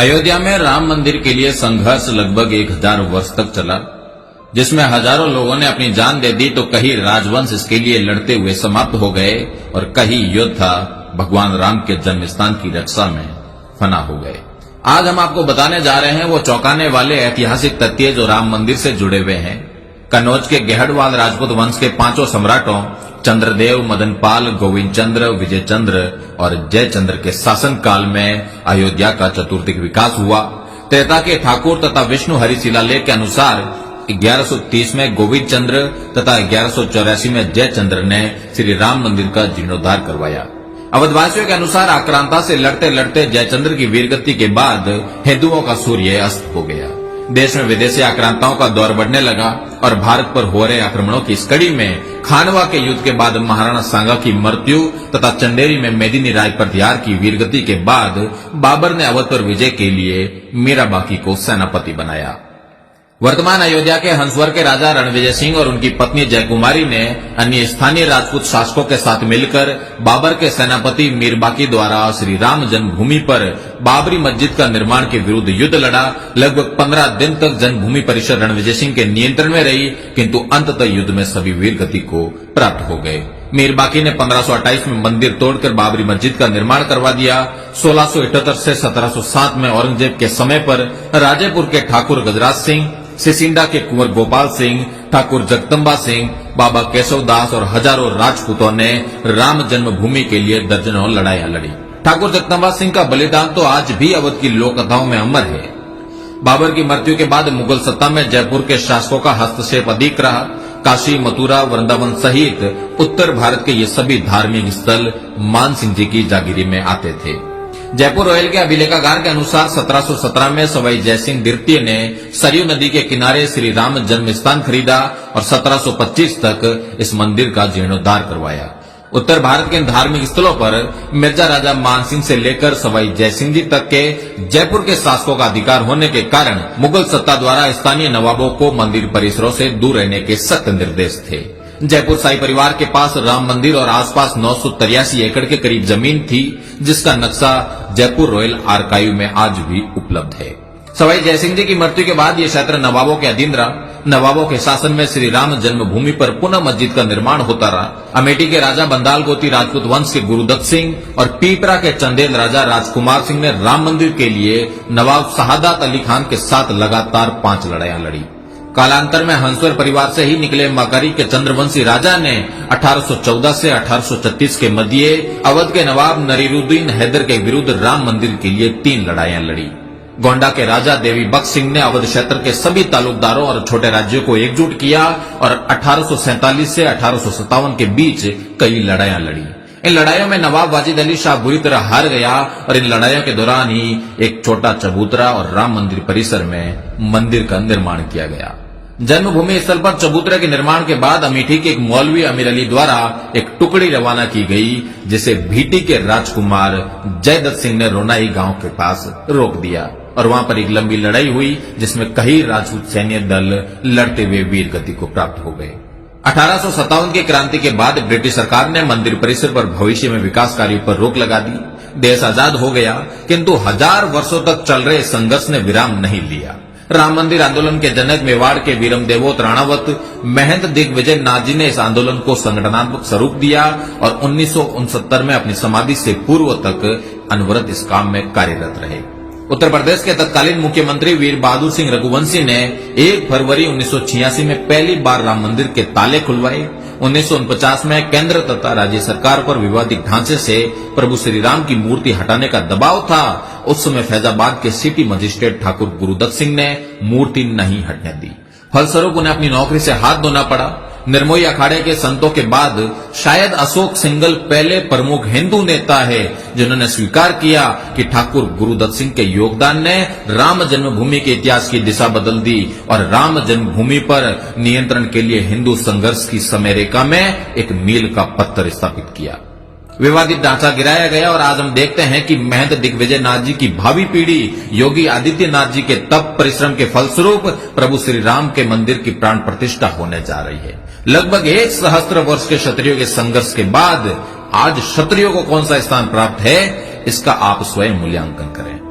अयोध्या में राम मंदिर के लिए संघर्ष लगभग 1000 वर्ष तक चला, जिसमें हजारों लोगों ने अपनी जान दे दी तो कई राजवंश इसके लिए लड़ते हुए समाप्त हो गए और कई योद्धा भगवान राम के जन्म स्थान की रक्षा में फना हो गए। आज हम आपको बताने जा रहे हैं वो चौंकाने वाले ऐतिहासिक तथ्य जो राम मंदिर से जुड़े हुए हैं। कन्नौज के गेहड़वाल राजपूत वंश के 5 सम्राटों चंद्रदेव, मदनपाल, गोविंद चंद्र, विजय चंद्र और जयचंद्र के शासन काल में अयोध्या का चतुर्दिक विकास हुआ। त्रेता के ठाकुर तथा विष्णु हरि शिलालेख के अनुसार 1130 में गोविंद चंद्र तथा 1184 में जयचंद्र ने श्री राम मंदिर का जीर्णोद्धार करवाया। अवधवासियों के अनुसार आक्रांता से लड़ते लड़ते जयचंद्र की वीरगति के बाद हिंदुओं का सूर्य अस्त हो गया। देश में विदेशी आक्रांताओं का दौर बढ़ने लगा और भारत पर हो रहे आक्रमणों की इस कड़ी में खानवा के युद्ध के बाद महाराणा सांगा की मृत्यु तथा चंदेरी में मेदिनी राय प्रत्याहार की वीरगति के बाद बाबर ने अवध पर विजय के लिए मीराबाकी को सेनापति बनाया। वर्तमान अयोध्या के हंसवर के राजा रणविजय सिंह और उनकी पत्नी जयकुमारी ने अन्य स्थानीय राजपूत शासकों के साथ मिलकर बाबर के सेनापति मीरबाकी द्वारा श्री राम जन्मभूमि पर बाबरी मस्जिद का निर्माण के विरुद्ध युद्ध लड़ा। लगभग 15 दिन तक जन्मभूमि परिसर रणविजय सिंह के नियंत्रण में रही, किंतु अंततः युद्ध में सभी वीर गति को प्राप्त हो गए। मीरबाकी ने 1528 में मंदिर तोड़कर बाबरी मस्जिद का निर्माण करवा दिया। 1678 से 1707 में औरंगजेब के समय पर राजेपुर के ठाकुर गजराज सिंह, सिसिंडा के कुंवर गोपाल सिंह, ठाकुर जगदम्बा सिंह, बाबा केशव दास और हजारों राजपूतों ने राम जन्मभूमि के लिए दर्जनों लड़ाइयां लड़ी। ठाकुर जगदम्बा सिंह का बलिदान तो आज भी अवध की लोक कथाओं में अमर है। बाबर की मृत्यु के बाद मुगल सत्ता में जयपुर के शासकों का हस्तक्षेप अधिक रहा। काशी, मथुरा, वृंदावन सहित उत्तर भारत के ये सभी धार्मिक स्थल मान सिंह जी की जागीरी में आते थे। जयपुर रोयल के अभिलेखागार के अनुसार 1717 में सवाई जयसिंह द्वितीय ने सरयू नदी के किनारे श्री राम जन्म स्थान खरीदा और 1725 तक इस मंदिर का जीर्णोद्धार करवाया। उत्तर भारत के धार्मिक स्थलों पर मिर्जा राजा मानसिंह से लेकर सवाई जयसिंह जी तक के जयपुर के शासकों का अधिकार होने के कारण मुगल सत्ता द्वारा स्थानीय नवाबों को मंदिर परिसरों से दूर रहने के सख्त निर्देश थे। जयपुर शाही परिवार के पास राम मंदिर और आसपास 983 एकड़ के करीब जमीन थी, जिसका नक्शा जयपुर रॉयल आर्काइव में आज भी उपलब्ध है। सवाई जयसिंह जी की मृत्यु के बाद यह क्षेत्र नवाबों के अधीन रहा। नवाबों के शासन में श्री राम जन्मभूमि पर पुनः मस्जिद का निर्माण होता रहा। अमेठी के राजा बंदाल गोती राजपूत वंश के गुरुदत्त सिंह और पीपरा के चंदेल राजा राजकुमार सिंह ने राम मंदिर के लिए नवाब शहादत अली खान के साथ लगातार 5 लड़ाइयां लड़ी। कालांतर में हंसवर परिवार से ही निकले मकारी के चंद्रवंशी राजा ने 1814 से 1836 के मध्य अवध के नवाब नरीरुद्दीन हैदर के विरुद्ध राम मंदिर के लिए 3 लड़ाइयां लड़ी। गोंडा के राजा देवी बख्श सिंह ने अवध क्षेत्र के सभी तालुकदारों और छोटे राज्यों को एकजुट किया और 1847 से 1857 के बीच कई लड़ाइयां लड़ी। इन लड़ाइयों में नवाब वाजिद अली शाह बुरी तरह हार गया और इन लड़ाइयों के दौरान ही एक छोटा चबूतरा और राम मंदिर परिसर में मंदिर का निर्माण किया गया। जन्मभूमि स्थल पर चबूतरे के निर्माण के बाद अमेठी के एक मौलवी अमीर अली द्वारा एक टुकड़ी रवाना की गई, जिसे भीटी के राजकुमार जयदत्त सिंह ने रोनाई गांव के पास रोक दिया और वहां पर एक लंबी लड़ाई हुई, जिसमें कई राजपूत सैन्य दल लड़ते हुए वीर गति को प्राप्त हो गए। 1857 की क्रांति के बाद ब्रिटिश सरकार ने मंदिर परिसर पर भविष्य में विकास कार्यों पर रोक लगा दी। देश आजाद हो गया, किंतु 1000 वर्षों तक चल रहे संघर्ष ने विराम नहीं लिया। राम मंदिर आंदोलन के जनक मेवाड़ के वीरम देवोत राणावत महंत दिग्विजय नाथ जी ने इस आंदोलन को संगठनात्मक स्वरूप दिया और 1969 में अपनी समाधि से पूर्व तक अनवरत इस काम में कार्यरत रहे। उत्तर प्रदेश के तत्कालीन मुख्यमंत्री वीर बहादुर सिंह रघुवंशी ने 1 फरवरी 1986 में पहली बार राम मंदिर के ताले खुलवाए। 1949 में केंद्र तथा राज्य सरकार पर विवादित ढांचे से प्रभु श्री राम की मूर्ति हटाने का दबाव था। उस समय फैजाबाद के सिटी मजिस्ट्रेट ठाकुर गुरुदत्त सिंह ने मूर्ति नहीं हटने दी। फलस्वरूप उन्हें अपनी नौकरी से हाथ धोना पड़ा। निर्मोही अखाड़े के संतों के बाद शायद अशोक सिंघल पहले प्रमुख हिंदू नेता है जिन्होंने स्वीकार किया कि ठाकुर गुरुदत्त सिंह के योगदान ने राम जन्मभूमि के इतिहास की दिशा बदल दी और राम जन्मभूमि पर नियंत्रण के लिए हिंदू संघर्ष की समय रेखा में एक मील का पत्थर स्थापित किया। विवादित ढांचा गिराया गया और आज हम देखते हैं कि महंत दिग्विजय नाथ जी की भावी पीढ़ी योगी आदित्यनाथ जी के तप परिश्रम के फलस्वरूप प्रभु श्री राम के मंदिर की प्राण प्रतिष्ठा होने जा रही है। लगभग 1 सहस्त्र वर्ष के क्षत्रियों के संघर्ष के बाद आज क्षत्रियों को कौन सा स्थान प्राप्त है, इसका आप स्वयं मूल्यांकन करें।